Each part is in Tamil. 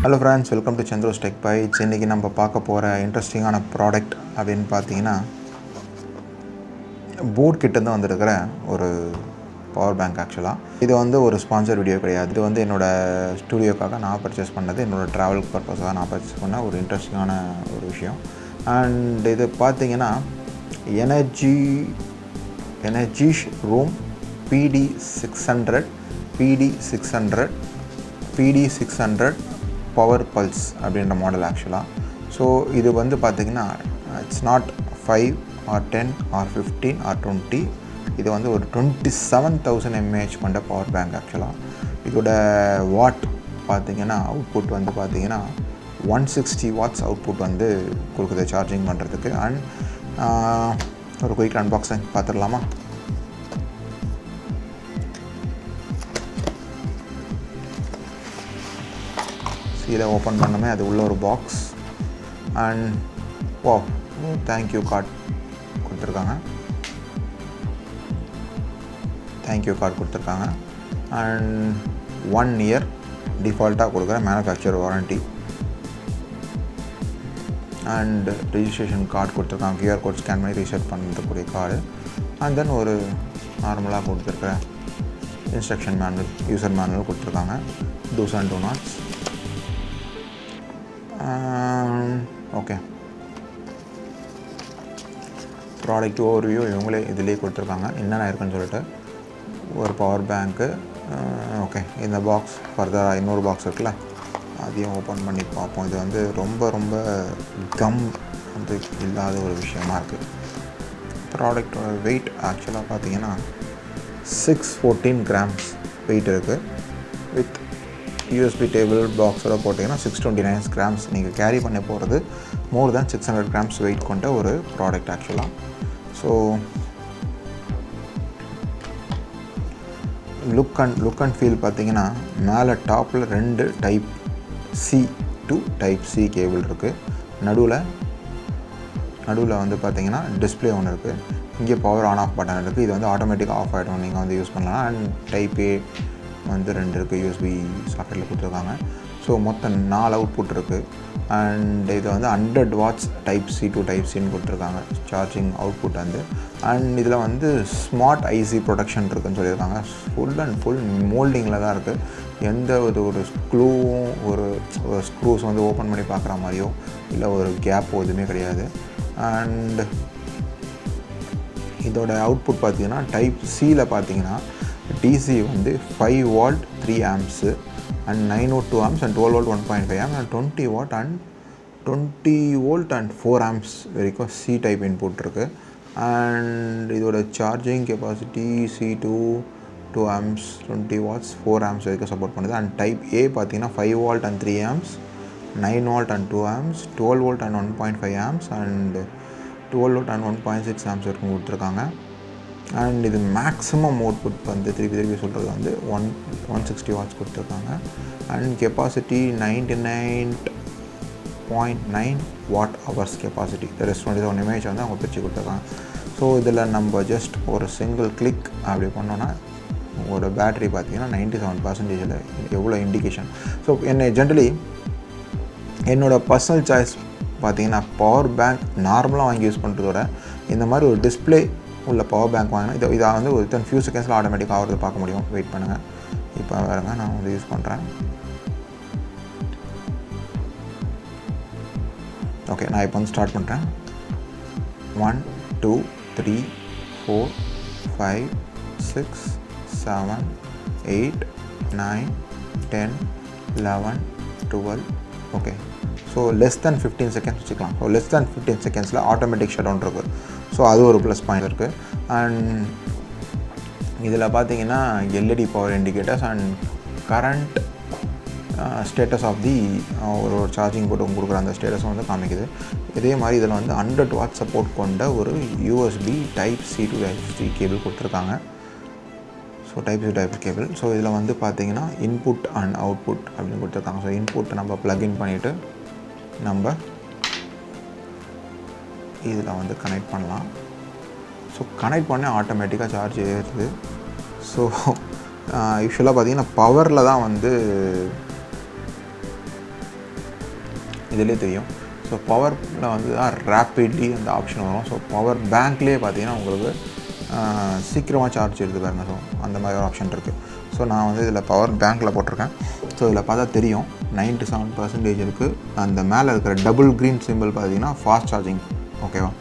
Hello friends, welcome to Chandru'sTechBytes. இன்னைக்கு நம்ம பார்க்க போற இன்ட்ரஸ்டிங்கான ப்ராடக்ட் அப்படினு பாத்தீங்கன்னா boAt கிட்ட இருந்து வந்திருக்கிற ஒரு பவர் பேங்க். ஆக்சுவலா இது வந்து ஒரு ஸ்பான்சர் வீடியோ கிடையாது. இது வந்து என்னோட ஸ்டுடியோக்காக நான் பர்ச்சேஸ் பண்ணது, என்னோட டிராவல் பர்பஸாக நான் பர்ச்சேஸ் பண்ண ஒரு இன்ட்ரஸ்டிங்கான ஒரு விஷயம். அண்ட் இது பார்த்தீங்கன்னா energy room PD600 power pulse அப்படின்ற மாடல் ஆக்சுவலாக. ஸோ இது வந்து பார்த்திங்கன்னா it's not 5 or 10 or 15 or 20, இது வந்து ஒரு 27000 mAh கொண்ட பவர் பேங்க். ஆக்சுவலாக இதோட வாட் பார்த்திங்கன்னா அவுட்புட் வந்து பார்த்திங்கன்னா 160 watts அவுட்புட் வந்து கொடுக்குது சார்ஜிங் பண்ணுறதுக்கு. அண்ட் ஒரு குயிக் அன்பாக்சிங் பார்த்துடலாமா? இதை ஓப்பன் பண்ணோமே அது உள்ள ஒரு பாக்ஸ். அண்ட் தேங்க்யூ கார்டு கொடுத்துருக்காங்க. அண்ட் 1 year டிஃபால்ட்டாக கொடுக்குற manufacture warranty. And registration card கொடுத்துருக்காங்க, QR கோட் ஸ்கேன் பண்ணி ரீசெட் பண்ணுறதுக்கூடிய கார்டு. அண்ட் தென் ஒரு நார்மலாக கொடுத்துருக்குற இன்ஸ்ட்ரக்ஷன் மேனுவல், யூசர் மேனுவல் கொடுத்துருக்காங்க. Dos and don'ts. Okay, product overview இவங்களே இதிலே கொடுத்துருக்காங்க என்னென்ன இருக்குன்னு சொல்லிட்டு. ஒரு பவர் பேங்க்கு. ஓகே, இந்த பாக்ஸ் ஃபர்தராக இன்னொரு பாக்ஸ் இருக்குல்ல, அதையும் ஓப்பன் பண்ணி பார்ப்போம். இது வந்து ரொம்ப ரொம்ப கம் வந்து இல்லாத ஒரு விஷயமா இருக்குது. ப்ராடக்டோட வெயிட் ஆக்சுவலாக பார்த்தீங்கன்னா 614 grams வெயிட் இருக்குது. வித் USB டேபிள் பாக்ஸோட போட்டிங்கன்னா 629 grams. நீங்கள் கேரி பண்ண போகிறது மோர் தேன் 600 grams வெயிட் கொண்ட ஒரு ப்ராடக்ட் ஆக்சுவலாக. ஸோ லுக் அண்ட் ஃபீல் பார்த்தீங்கன்னா மேலே டாப்பில் 2 type C to type C cable இருக்குது. நடுவில் வந்து பார்த்தீங்கன்னா டிஸ்பிளே ஒன்று இருக்குது. இங்கே பவர் ஆன் ஆஃப் பட்டன் இருக்குது. இது வந்து ஆட்டோமேட்டிக்காக ஆஃப் ஆகிடும், நீங்கள் வந்து யூஸ் பண்ணலாம். அண்ட் டைப் A வந்து 2 இருக்குது, USB சாக்கெட்டில் கொடுத்துருக்காங்க. ஸோ மொத்தம் 4 அவுட்புட் இருக்குது. அண்ட் இது வந்து 100 watts type C to type Cன்னு கொடுத்துருக்காங்க சார்ஜிங் அவுட்புட் வந்து. அண்ட் இதில் வந்து ஸ்மார்ட் ஐசி ப்ரொடக்ஷன் இருக்குதுன்னு சொல்லியிருக்காங்க. ஃபுல் மோல்டிங்கில் தான் இருக்குது. எந்த ஒரு ஸ்க்ரூவும் ஒரு ஸ்க்ரூஸ் வந்து ஓப்பன் பண்ணி பார்க்குற மாதிரியோ இல்லை ஒரு கேப்போ எதுவுமே கிடையாது. அண்ட் இதோட அவுட்புட் பார்த்திங்கன்னா டைப் Cயில் பார்த்தீங்கன்னா DC வந்து 5 volt 3 amps and 902 amps and 12 volt 1.5 amps and 20 volt and 4 amps வரைக்கும் C டைப் இன்புட் இருக்குது. அண்ட் இதோட charging capacity C2 2 amps 20 watts 4 amps வரைக்கும் சப்போர்ட் பண்ணுது. அண்ட் டைப் A பார்த்தீங்கன்னா 5 volt and 3 amps 9 volt and 2 amps 12 volt and 1.5 amps and 12 volt and 1.6 amps வரைக்கும் கொடுத்துருக்காங்க. அண்ட் இது மேக்ஸிமம் அவுட்புட் வந்து திருப்பி சொல்கிறது வந்து 160 watts கொடுத்துருக்காங்க. And capacity 99.9 watt-hours capacity. Rest 27 mAh வந்து அவங்க பிரித்து கொடுத்துருக்காங்க. ஸோ இதில் நம்ம ஜஸ்ட் ஒரு சிங்கிள் கிளிக் அப்படி பண்ணோன்னா உங்களோட பேட்ரி பார்த்தீங்கன்னா 97% எவ்வளோ இண்டிகேஷன். ஸோ ஜென்ரலி என்னோடய பர்சனல் சாய்ஸ் பார்த்தீங்கன்னா பவர் பேங்க் நார்மலாக வாங்கி யூஸ் பண்ணுறதோட இந்த மாதிரி ஒரு டிஸ்பிளே உள்ள பவர் பேங்க் வாங்கினா இதை வந்து ஒரு ஃபியூ செகண்ட்ஸில் ஆட்டோமேட்டிக்காக ஆகிறது பார்க்க முடியும். வெயிட் பண்ணுங்கள், இப்போ வேறுங்க நான் வந்து யூஸ் பண்ணுறேன். ஓகே, நான் இப்போ வந்து ஸ்டார்ட் பண்ணுறேன். 1 2 3 4 5 6 7 8 9 10 11 12. Okay, so less than 15 seconds வச்சுக்கலாம். ஸோ லெஸ் தேன் 15 secondsல ஆட்டோமேட்டிக் ஷட் டவுன் இருக்குது. ஸோ அது ஒரு ப்ளஸ் பாயிண்ட் இருக்குது. அண்ட் இதில் பார்த்தீங்கன்னா LED power indicators and current status of the ஒரு சார்ஜிங் போட்டு கொடுக்குற அந்த ஸ்டேட்டஸும் வந்து காமிக்குது. இதே மாதிரி இதில் வந்து 100 watts சப்போர்ட் கொண்ட ஒரு USB type C to type C cable கொடுத்துருக்காங்க. So type C type cable. So இதில் வந்து பார்த்தீங்கன்னா இன்புட் அண்ட் அவுட்புட் அப்படின்னு கொடுத்துருக்காங்க. ஸோ இன்புட் நம்ம ப்ளக்இன் பண்ணிவிட்டு நம்ம இதில் வந்து கனெக்ட் பண்ணலாம். ஸோ கனெக்ட் பண்ண ஆட்டோமேட்டிக்காக சார்ஜ் ஏறுது. ஸோ யூஸ்வலாக பார்த்திங்கன்னா பவரில் தான் வந்து இதிலே தெரியும். ஸோ பவரில் வந்து தான் ரேப்பிட்லி அந்த ஆப்ஷன் வரும். ஸோ பவர் பேங்க்லேயே பார்த்தீங்கன்னா உங்களுக்கு சீக்கிரமாக சார்ஜ் எடுத்து பாருங்க. ஸோ அந்த மாதிரி ஒரு ஆப்ஷன் இருக்குது. ஸோ நான் வந்து இதில் பவர் பேங்க்கில் போட்டிருக்கேன். ஸோ இதில் பார்த்தா தெரியும் 97% இருக்குது. அந்த மேலே இருக்கிற டபுள் க்ரீன் சிம்பிள் பார்த்தீங்கன்னா ஃபாஸ்ட் சார்ஜிங், ஓகேவா.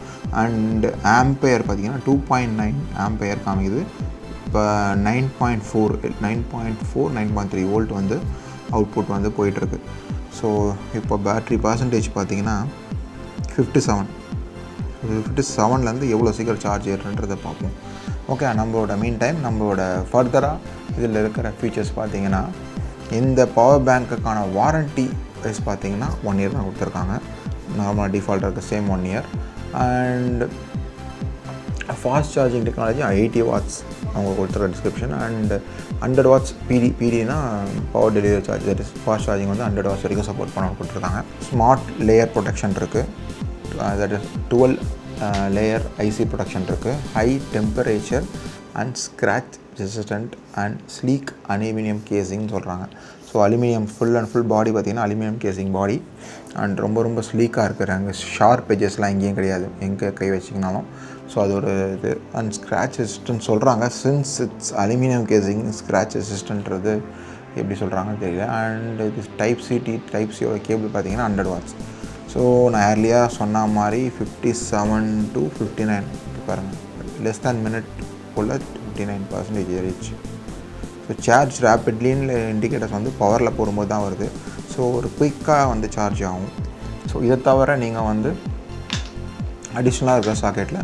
அண்ட் ஆம்பையர் பார்த்தீங்கன்னா 2.9 ஆம்பையர் காமிக்குது. இப்போ 9.3 வோல்ட் வந்து அவுட்புட் வந்து போயிட்டுருக்கு. ஸோ இப்போ பேட்ரி பர்சன்டேஜ் பார்த்தீங்கன்னா 57லேருந்து எவ்வளோ சீக்கிரம் சார்ஜ் ஏறுன்றதை பார்ப்போம். ஓகே, நம்மளோட மீன் டைம் நம்மளோட ஃபர்தராக இதில் இருக்கிற ஃபீச்சர்ஸ் பார்த்தீங்கன்னா, இந்த பவர் பேங்க்குக்கான வாரண்ட்டி ப்ரைஸ் பார்த்தீங்கன்னா 1 இயர் தான் கொடுத்துருக்காங்க. நார்மலாக டிஃபால்ட்டாக இருக்க same 1 year. And fast charging technology 80 watts அவங்க கொடுத்துருக்க டிஸ்கிரிப்ஷன். அண்ட் 100 வாட்ஸ் பிடினா power delivery charge, that is fast charging வந்து 100 வாட்ஸ் வரைக்கும் சப்போர்ட் பண்ண கொடுத்துருக்காங்க. ஸ்மார்ட் லேயர் ப்ரொடெக்ஷன் இருக்குது, that is 12 layer IC protection இருக்குது. High temperature and scratch resistant and sleek aluminium கேசிங்னு சொல்கிறாங்க. So aluminium full and full body பார்த்திங்கன்னா அலுமினியம் கேசிங் பாடி. அண்ட் ரொம்ப ஸ்லீக்காக இருக்கிறாங்க. ஷார்ப் எஜஸ்லாம் எங்கேயும் கிடையாது, எங்கே கை வச்சிங்கனாலும். ஸோ அது ஒரு இது. அண்ட் ஸ்க்ராட்ச் ரெசிஸ்டன்ட் சொல்கிறாங்க. Since it's aluminium casing, scratch ரெசிஸ்டன்ட்றது எப்படி சொல்கிறாங்கன்னு தெரியல. அண்ட் இது டைப் சியோட கேபிள் பார்த்திங்கன்னா 100 வாட்ஸ். ஸோ நான் ஏர்லியாக சொன்ன மாதிரி 57 to 59 பாருங்கள், லெஸ் தேன் மினிட் உள்ள 59% ஏறிச்சு. ஸோ சார்ஜ் ரேப்பிட்லின்னு இண்டிகேட்டர்ஸ் வந்து பவரில் போடும்போது தான் வருது. ஸோ ஒரு குயிக்காக வந்து சார்ஜ் ஆகும். ஸோ இதை தவிர நீங்கள் வந்து அடிஷ்னலாக இருக்கிற சாக்கெட்டில்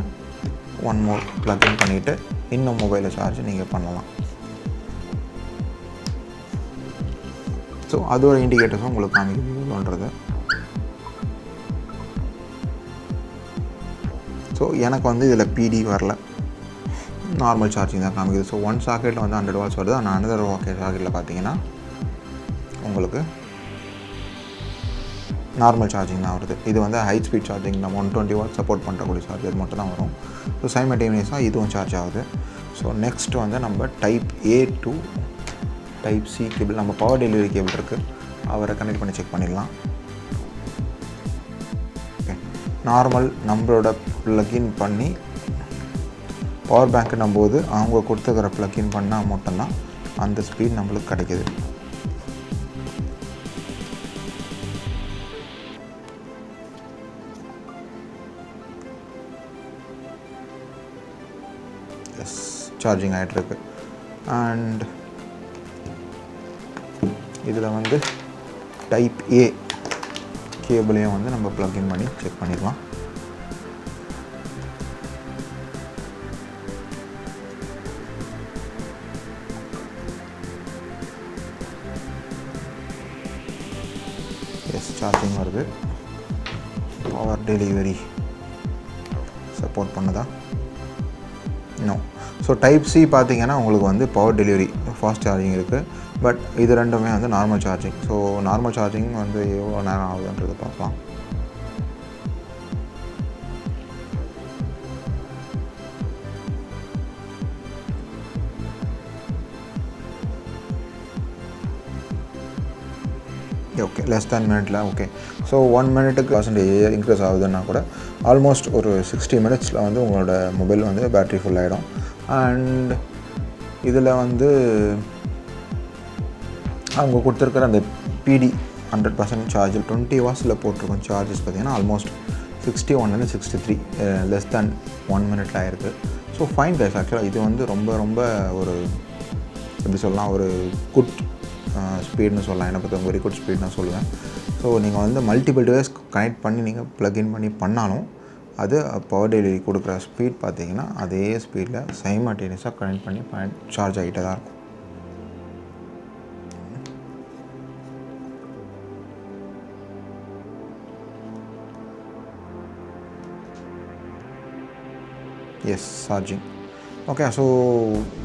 1 மோர் ப்ளக்இன் பண்ணிவிட்டு இன்னும் மொபைலில் சார்ஜ் நீங்கள் பண்ணலாம். ஸோ அதோட இண்டிகேட்டர்ஸும் உங்களுக்கு காமிக்குதுன்றது. ஸோ எனக்கு வந்து இதில் பிடி வரல, நார்மல் சார்ஜிங் தான் காமிக்குது. ஸோ 1 சாக்கெட்டில் வந்து 100 வாட்ஸ் வருது. ஆனால் அனதர் சாக்கெட்டில் பார்த்தீங்கன்னா உங்களுக்கு நார்மல் சார்ஜிங் தான் வருது. இது வந்து ஹை ஸ்பீட் சார்ஜிங், நம்ம 120 வாட்ஸ் சப்போர்ட் பண்ணுறக்கூடிய சார்ஜர் மட்டும் தான் வரும். ஸோ சைமல்டேனியஸாக இதுவும் சார்ஜ் ஆகுது. ஸோ நெக்ஸ்ட் வந்து நம்ம type A to type C cable, நம்ம பவர் டெலிவரி கேபிள் இருக்குது, அவரை கனெக்ட் பண்ணி செக் பண்ணிடலாம். ஓகே, நார்மல் நம்மளோட ப்ளக்இன் பண்ணி பவர் பேங்க்குன்னும் போது அவங்க கொடுத்துக்கிற ப்ளக்இன் பண்ணால் மட்டும்தான் அந்த ஸ்பீட் நம்மளுக்கு கிடைக்கிது. எஸ், சார்ஜிங் ஆகிட்டுருக்கு. அண்ட் இதில் வந்து டைப் ஏ கேபிளையும் வந்து நம்ம ப்ளக்இன் பண்ணி செக் பண்ணிடலாம். எஸ், சார்ஜிங் வருது. பவர் டெலிவரி சப்போர்ட் பண்ணுதா? நோ. ஸோ டைப் சி பார்த்தீங்கன்னா உங்களுக்கு வந்து பவர் டெலிவரி ஃபாஸ்ட் சார்ஜிங் இருக்குது. பட் இது ரெண்டுமே வந்து normal charging. So normal charging வந்து எவ்வளோ நேரம் ஆகுதுன்றதை பார்க்கலாம். ஓகே, லெஸ் தேன் மினிட்ல. ஓகே, ஸோ 1 மினிட்டுக்கு பர்சன்டேஜ் இன்க்ரீஸ் ஆகுதுன்னா கூட ஆல்மோஸ்ட் ஒரு 60 மினிட்ஸில் வந்து உங்களோட மொபைல் வந்து பேட்ரி ஃபுல் ஆகிடும். அண்ட் இதில் வந்து அவங்க கொடுத்துருக்குற அந்த பிடி 100% சார்ஜ் 20 வாட்ஸில் போட்டிருக்கோம். சார்ஜஸ் பார்த்திங்கன்னா ஆல்மோஸ்ட் 61 63 லெஸ் தேன் 1 மினிட்ல ஆயிருக்கு. So fine guys. ஆக்சுவலாக இது வந்து ரொம்ப ஒரு எப்படி சொல்லலாம், ஒரு குட் ஸ்பீட்னு சொல்லலாம். என்னை பற்றி வெரி குட் ஸ்பீட் நான் சொல்லுவேன். ஸோ நீங்கள் வந்து மல்டிபிள் டிவைஸ் கனெக்ட் பண்ணி நீங்கள் ப்ளக்இன் பண்ணி பண்ணாலும் அது பவர் டெலிவரி கொடுக்குற ஸ்பீட் பார்த்தீங்கன்னா அதே ஸ்பீடில் சைமல்டேனியஸாக கனெக்ட் பண்ணி சார்ஜ் ஆகிட்டே தான் இருக்கும். S, charging. ஓகே, ஸோ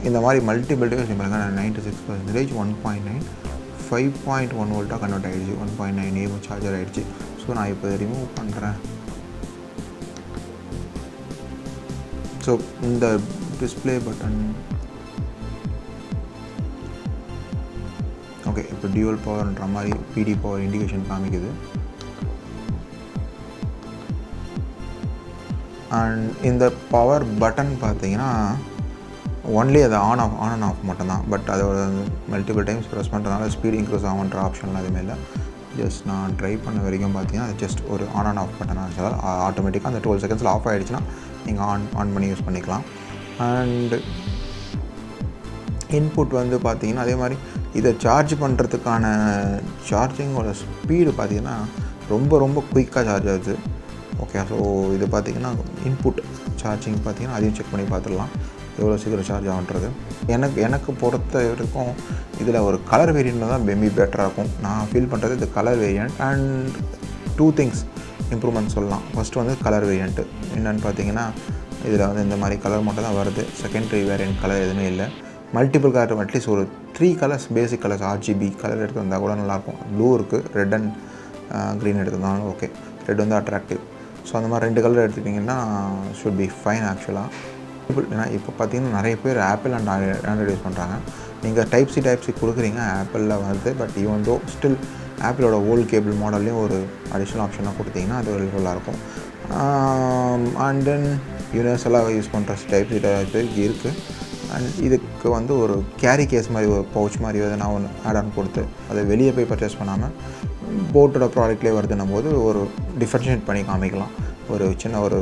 இந்த மாதிரி மல்டிபிள் டிவைஸ் பாருங்க. 96%, 1.9, 5.1 வோல்ட்டாக கன்வெர்ட் ஆகிடுச்சு. 1.9 ஏவும் சார்ஜர் ஆகிடுச்சு. ஸோ நான் இப்போ ரிமூவ் பண்ணுறேன். ஸோ இந்த டிஸ்பிளே பட்டன் ஓகே, இப்போ டியூவல் பவர்ன்ற மாதிரி பிடி பவர் இண்டிகேஷன் காமிக்குது. அண்ட் இந்த பவர் பட்டன் பார்த்தீங்கன்னா ஒன்லி அது ஆன் அண்ட் ஆஃப் மட்டும்தான். பட் அதோட மல்டிபிள் டைம்ஸ் ப்ரெஸ் பண்ணுறதுனால ஸ்பீட் இன்க்ரீஸ் ஆகுன்ற ஆப்ஷன்லாம் எதுவுமே இல்லை. ஜஸ்ட் நான் ட்ரைவ் பண்ண வரைக்கும் பார்த்தீங்கன்னா அது ஜஸ்ட் ஒரு ஆன் அண்ட் ஆஃப் பட்டன் ஆச்சு. ஆட்டோமேட்டிக்காக அந்த 12 செகண்ட்ஸில் ஆஃப் ஆகிடுச்சுன்னா நீங்கள் ஆன் பண்ணி யூஸ் பண்ணிக்கலாம். அண்டு இன்புட் வந்து பார்த்திங்கன்னா அதே மாதிரி இதை சார்ஜ் பண்ணுறதுக்கான சார்ஜிங்கோட ஸ்பீடு பார்த்திங்கன்னா ரொம்ப குயிக்காக சார்ஜ் ஆகுது. ஓகே, ஸோ இது பார்த்திங்கன்னா இன்புட் சார்ஜிங் பார்த்திங்கன்னா அதையும் செக் பண்ணி பார்த்துடலாம் எவ்வளோ சீக்கிரம் சார்ஜ் ஆகுன்றது. எனக்கு பொறுத்த வரைக்கும் இதில் ஒரு கலர் வேரியண்ட்டில் தான் மேபி பெட்டராக இருக்கும். நான் ஃபீல் பண்ணுறது இது colour variant. And 2 things improvement சொல்லலாம். ஃபஸ்ட்டு வந்து கலர் வேரியண்ட்டு என்னென்னு பார்த்தீங்கன்னா இதில் வந்து இந்த மாதிரி கலர் மட்டும் தான் வருது. செகண்டரி வேரியண்ட் கலர் எதுவுமே இல்லை. மல்டிபிள் கலர் அட்லீஸ்ட் ஒரு 3 colours basic colours RGB colour எடுத்து வந்தால் கூட நல்லாயிருக்கும். ப்ளூ இருக்குது, ரெட் அண்ட் க்ரீன் எடுத்துருந்தாலும் ஓகே. ரெட் வந்து அட்ராக்டிவ். ஸோ அந்த மாதிரி 2 கலர் எடுத்துக்கிட்டிங்கன்னா ஷுட் பி ஃபைன் ஆக்சுவலாக. ஏன்னா இப்போ பார்த்தீங்கன்னா நிறைய பேர் ஆப்பிள் அண்ட் ஆண்ட்ராய்டு யூஸ் பண்ணுறாங்க. நீங்கள் டைப் சி கொடுக்குறீங்க, ஆப்பிளில் வருது. பட் ஈவன் தோ ஸ்டில் ஆப்பிளோட ஓல்ட் கேபிள் மாடல்லையும் ஒரு அடிஷ்னல் ஆப்ஷனாக கொடுத்தீங்கன்னா அது ஹெல்ப்ஃபுல்லாக இருக்கும். அண்ட் தென் யூனிவர்சலாக யூஸ் பண்ணுற டைப் சி இருக்குது. அண்ட் இதுக்கு வந்து ஒரு கேரி கேஸ் மாதிரி ஒரு பவுச் மாதிரி எதனா ஒன்று ஆட் ஆன் கொடுத்து அதை வெளியே போய் பர்ச்சேஸ் பண்ணாமல் போட்டோட ப்ராடக்ட்லேயே வருதுன்னும் போது ஒரு டிஃபரன்ஷியேட் பண்ணி காமிக்கலாம். ஒரு சின்ன ஒரு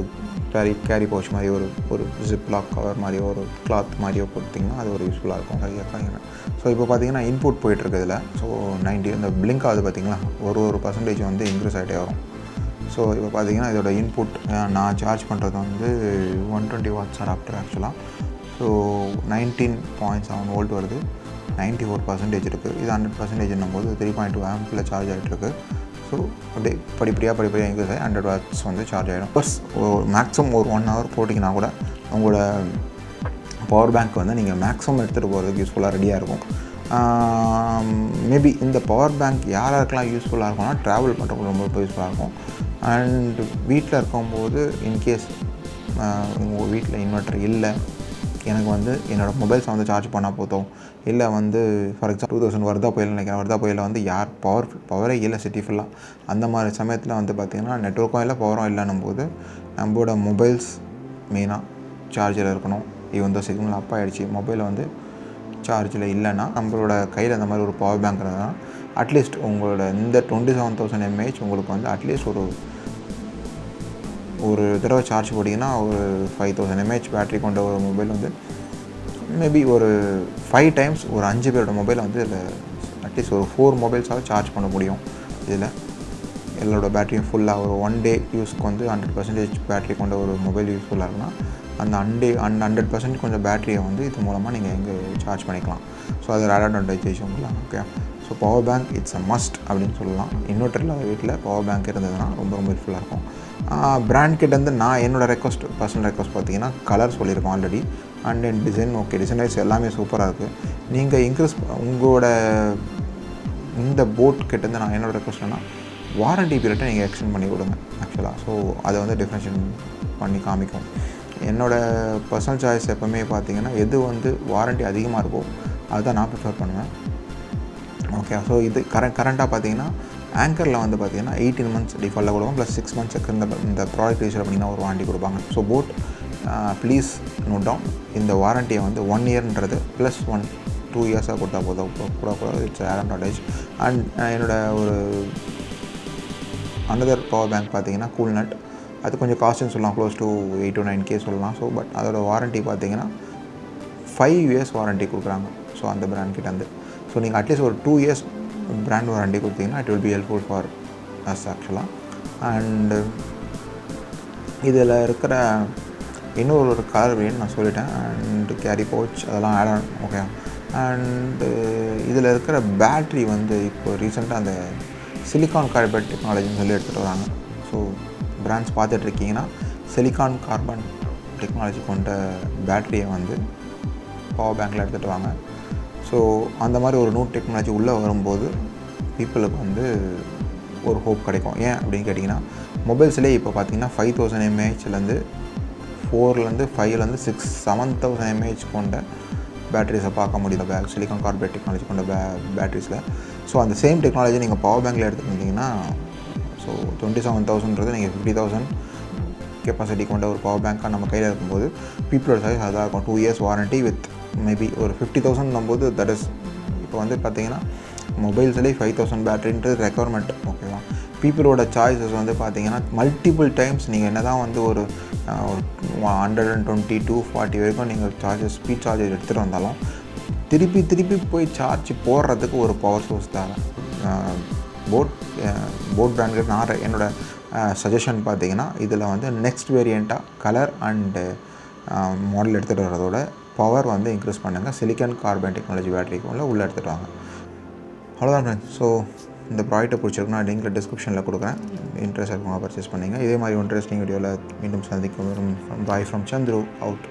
கேரி பவுச் மாதிரி ஒரு ஜிப்லாக் கவர் மாதிரி ஒரு கிளாத் மாதிரியோ கொடுத்திங்கன்னா அது ஒரு யூஸ்ஃபுல்லாக இருக்கும் சரியாக. ஸோ இப்போ பார்த்தீங்கன்னா இன்புட் போயிட்டுருக்கு இதில். ஸோ 90 இந்த பிளிங்க் ஆகுது பார்த்திங்களா, ஒரு பர்சன்டேஜ் வந்து இன்க்ரீஸ் ஆகிட்டே வரும். ஸோ இப்போ பார்த்தீங்கன்னா இதோட இன்புட் நான் சார்ஜ் பண்ணுறது வந்து 120 வாட்ஸ் அடாப்டர் ஆக்சுவலாக. ஸோ 19.7 வோல்ட் வருது. 94% இருக்குது. இது 100% போது 3.2 ஆம்பில் சார்ஜ் ஆகிட்டுருக்கு. ஸோ அப்படியே படிப்படியாக இன்க்ரீஸ் ஆகி 100 வாட்ஸ் வந்து சார்ஜ் ஆகிடும். ப்ளஸ் மேக்ஸிமம் ஒரு 1 ஹவர் போட்டிங்கன்னா கூட உங்களோட பவர் பேங்க் வந்து நீங்கள் மேக்ஸிமம் எடுத்துகிட்டு போகிறதுக்கு யூஸ்ஃபுல்லாக ரெடியாக இருக்கும். மேபி இந்த பவர் பேங்க் யாருக்கெல்லாம் யூஸ்ஃபுல்லாக இருக்கும்னா ட்ராவல் பண்ணுறவங்க ரொம்ப யூஸ்ஃபுல்லாக இருக்கும். அண்ட் வீட்டில் இருக்கும்போது இன்கேஸ் உங்கள் வீட்டில் இன்வெர்ட்டர் இல்லை, எனக்கு வந்து என்னோடய மொபைல்ஸை வந்து சார்ஜ் பண்ணால் போதும், இல்லை வந்து ஃபார் எக்ஸாம்பிள் 2000 வருதா புயல் நினைக்கிறேன், வருதா புயலில் வந்து யார் பவரே இல்லை சிட்டி ஃபுல்லாக, அந்த மாதிரி சமயத்தில் வந்து பார்த்திங்கன்னா நெட்வொர்க்கும் இல்லை பவரும் இல்லைன்னும் போது நம்மளோட மொபைல்ஸ் மெயினாக சார்ஜில் இருக்கணும். ஈவன் தான் சிக்னல் அப் ஆகிடுச்சு, மொபைலில் வந்து சார்ஜில் இல்லைன்னா நம்மளோட கையில் அந்த மாதிரி ஒரு பவர் பேங்க் இருந்ததுன்னா அட்லீஸ்ட் உங்களோட இந்த 27000 mAh உங்களுக்கு வந்து அட்லீஸ்ட் ஒரு தடவை சார்ஜ் போட்டிங்கன்னா ஒரு 5000 mAh பேட்ரி கொண்ட ஒரு மொபைல் வந்து மேபி ஒரு 5 டைம்ஸ் ஒரு 5 பேரோட மொபைல் வந்து இதில் அட்லீஸ்ட் ஒரு 4 மொபைல்ஸாவது சார்ஜ் பண்ண முடியும். இதில் எல்லாரோட பேட்டரியும் ஃபுல்லாக ஒரு 1 டே யூஸ்க்கு வந்து 100% பேட்ரி கொண்ட ஒரு மொபைல் யூஸ்ஃபுல்லாக இருக்குன்னா அந்த 100% கொஞ்சம் பேட்டரியை வந்து இது மூலமாக நீங்கள் எங்கே சார்ஜ் பண்ணிக்கலாம். ஸோ அது ஒரு அட்வான்டேஜ் சொல்லலாம். Okay, so power bank it's a must அப்படின்னு சொல்லலாம். இன்வெர்ட்டர் இல்லாத வீட்டில் பவர் பேங்க் இருந்ததுன்னா ரொம்ப யூஸ்ஃபுல்லாக இருக்கும். பிராண்ட் கிட்டேருந்து நான் என்னோடய பர்சனல் ரெக்வஸ்ட் பார்த்தீங்கன்னா கலர் சொல்லியிருக்கோம் already. And then design okay, design wise எல்லாமே சூப்பராக இருக்குது. நீங்கள் இன்க்ரீஸ் உங்களோட இந்த போட் கிட்டேருந்து நான் என்னோடய ரெக்வஸ்ட் என்னன்னா வாரண்டி பீரியட்டை நீங்கள் எக்ஸ்டெண்ட் பண்ணி கொடுங்க ஆக்சுவலாக. ஸோ அதை வந்து டிஃப்ரென்ஷியேட் பண்ணி காமிக்கும். என்னோடய பர்சனல் சாய்ஸ் எப்போவுமே பார்த்தீங்கன்னா எது வந்து வாரண்டி அதிகமாக இருக்கோ அதுதான் நான் ப்ரிஃபர் பண்ணுவேன். ஓகே, ஸோ இது கரண்ட்டாக பார்த்தீங்கன்னா ஆங்கரில் வந்து பார்த்தீங்கன்னா 18 months டிஃபால்ட்டாக கொடுப்பாங்க, ப்ளஸ் 6 months இந்த ப்ராடக்ட் யூஸ் பண்ணிங்கன்னா ஒரு வாரண்டி கொடுப்பாங்க. So boAt please note down, இந்த வாரண்டியை வந்து 1 இயர்ன்றது ப்ளஸ் 2 இயர்ஸாக கொடுத்தா போதும் கூட இட்ஸ் அட்வான்டேஜ். அண்ட் என்னோட ஒரு அனதர் பவர் பேங்க் பார்த்தீங்கன்னா கூல்நட், அது கொஞ்சம் காஸ்ட்னு சொல்லலாம், க்ளோஸ் டு 8 to 9K சொல்லலாம். ஸோ பட் அதோட வாரண்ட்டி பார்த்தீங்கன்னா 5 years வாரண்ட்டி கொடுக்குறாங்க. ஸோ அந்த பிராண்ட் கிட்டேருந்து ஸோ நீங்கள் அட்லீஸ்ட் ஒரு 2 years பிராண்ட் வாரண்ட்டி கொடுத்தீங்கன்னா it will be helpful for us ஆக்சுவலாக. அண்டு இதில் இருக்கிற இன்னொரு கலர் வேணும் நான் சொல்லிட்டேன். அண்டு கேரி பவுச் அதெல்லாம் ஆட் ஆன் ஓகே. அண்டு இதில் இருக்கிற பேட்ரி வந்து இப்போ ரீசெண்டாக அந்த சிலிக்கான் கார்பன் டெக்னாலஜின்னு சொல்லி எடுத்துகிட்டு வராங்க. ஸோ பிராண்ட்ஸ் பார்த்துட்ருக்கீங்கன்னா சிலிக்கான் கார்பன் டெக்னாலஜி கொண்ட பேட்டரியை வந்து பவர் பேங்கில் எடுத்துகிட்டு வாங்க. ஸோ அந்த மாதிரி ஒரு நியூ டெக்னாலஜி உள்ளே வரும்போது பீப்புளுக்கு வந்து ஒரு ஹோப் கிடைக்கும். ஏன் அப்படின்னு கேட்டிங்கன்னா மொபைல்ஸ்லேயே இப்போ பார்த்தீங்கன்னா 5000 mAhலேருந்து 4 5 6 7000 mAh கொண்ட பேட்டரிஸை பார்க்க முடியுது சிலிக்கான் கார்பன் டெக்னாலஜி கொண்ட பேட்டரிஸில். ஸோ அந்த சேம் டெக்னாலஜி நீங்கள் பவர் பேங்கில் எடுத்துக்கிட்டிங்கன்னா ஸோ 27,000ன்றது நீங்கள் 50,000 கெப்பாசிட்டி கொண்ட ஒரு பவர் பேங்காக நம்ம கையில் இருக்கும்போது பீப்புளோட சாய்ஸ் அதாக இருக்கும். 2 years வாரண்ட்டி வித் மேபி ஒரு 50,000 போது தட் இஸ் இப்போ வந்து பார்த்தீங்கன்னா மொபைல்ஸ்லேயே 5,000 பேட்டரின்றது ரெக்குவயர்மெண்ட். ஓகேவா, பீப்புளோட சாய்ஸஸ் வந்து பார்த்தீங்கன்னா மல்டிபிள் டைம்ஸ் நீங்கள் என்ன தான் வந்து ஒரு 120 240 வரைக்கும் நீங்கள் ஸ்பீட் சார்ஜர் எடுத்துகிட்டு வந்தாலும் திருப்பி போய் சார்ஜ் போடுறதுக்கு ஒரு பவர் சோர்ஸ் தேவை. போட் பிராண்டுக்கு நான் என்னோடய சஜஷன் பார்த்தீங்கன்னா இதில் வந்து நெக்ஸ்ட் வேரியண்ட்டாக கலர் அண்டு மாடல் எடுத்துகிட்டு வரதோட பவர் வந்து இன்க்ரீஸ் பண்ணுங்கள். சிலிக்கான் கார்பன் டெக்னாலஜி பேட்டரிக்கு உள்ளே எடுத்துகிட்டு வாங்க. அவ்வளோதான் ஃப்ரெண்ட்ஸ். ஸோ இந்த ப்ராடக்ட்டை பிடிச்சிருக்குன்னா லிங்க்கில் டிஸ்கிரிப்ஷனில் கொடுக்குறேன். இன்ட்ரெஸ்ட் இருக்குங்க பர்ச்சேஸ் பண்ணிங்க. இதே மாதிரி இன்ட்ரெஸ்டிங் வீடியோவில் மீண்டும் சந்திக்கும். Bye from Chandru out.